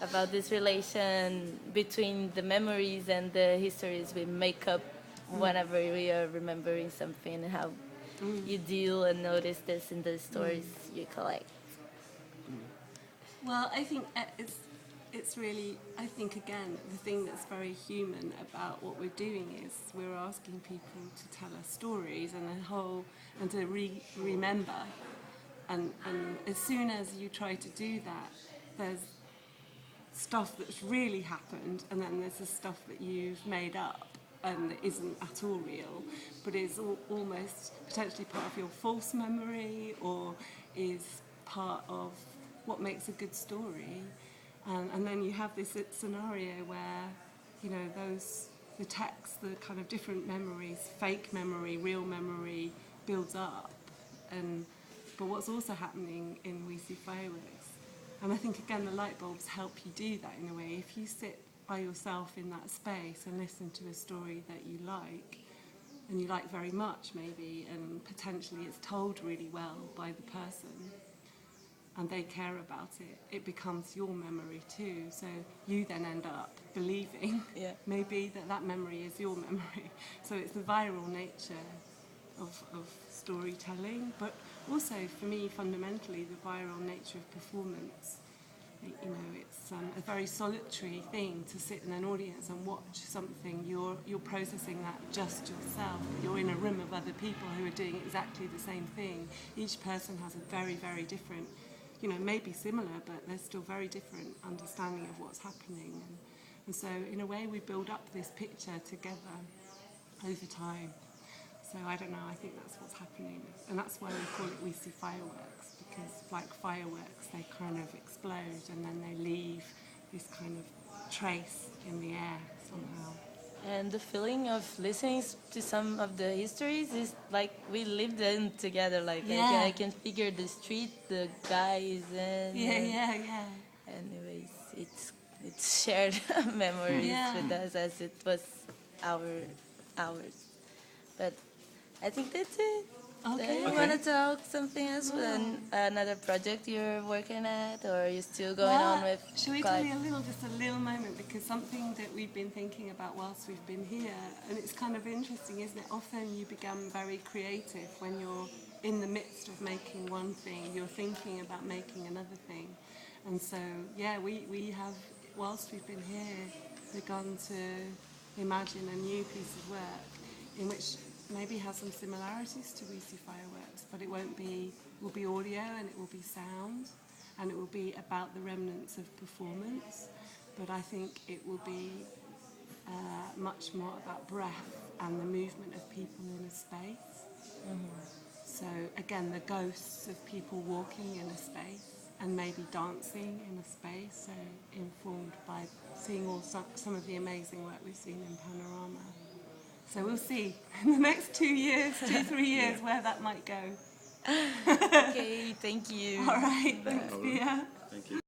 about this relation between the memories and the histories we make up whenever we are remembering something, and how you deal and notice this in the stories you collect. Well, I think it's really, I think again, the thing that's very human about what we're doing is we're asking people to tell us stories and to remember. And as soon as you try to do that, there's stuff that's really happened, and then there's the stuff that you've made up and that isn't at all real, but is almost potentially part of your false memory, or is part of what makes a good story. And then you have this scenario where, you know, the text, the kind of different memories, fake memory, real memory, builds up. But what's also happening in We See Fireworks, and I think again the light bulbs help you do that in a way. If you sit by yourself in that space and listen to a story that you like, and you like very much maybe, and potentially it's told really well by the person, and they care about it, it becomes your memory too. So you then end up believing maybe that memory is your memory. So it's the viral nature of storytelling, but also for me fundamentally the viral nature of performance. You know, it's a very solitary thing to sit in an audience and watch something. You're processing that just yourself. You're in a room of other people who are doing exactly the same thing. Each person has a very, very different, you know, maybe similar, but they're still very different understanding of what's happening. And so in a way we build up this picture together over time. So I don't know, I think that's what's happening. And that's why we call it We See Fireworks, because like fireworks, they kind of explode and then they leave this kind of trace in the air somehow. And the feeling of listening to some of the histories is like we lived them together. Like I can figure the street, the guys, and anyways, it's shared memories with us as it was ours. But I think that's it. Okay. You want to talk something else? Another project you're working at, or are you still going on with? Shall we tell you just a little moment, because something that we've been thinking about whilst we've been here, and it's kind of interesting, isn't it? Often you become very creative when you're in the midst of making one thing, you're thinking about making another thing. And so, we have, whilst we've been here, begun to imagine a new piece of work in which maybe has some similarities to We See Fireworks, but it will be audio and it will be sound, and it will be about the remnants of performance, but I think it will be much more about breath and the movement of people in a space. So again, the ghosts of people walking in a space and maybe dancing in a space, so informed by seeing some of the amazing work we've seen in Panorama. So we'll see in the next 3 years, where that might go. Okay, thank you. All right, thanks, Pia. Thank you.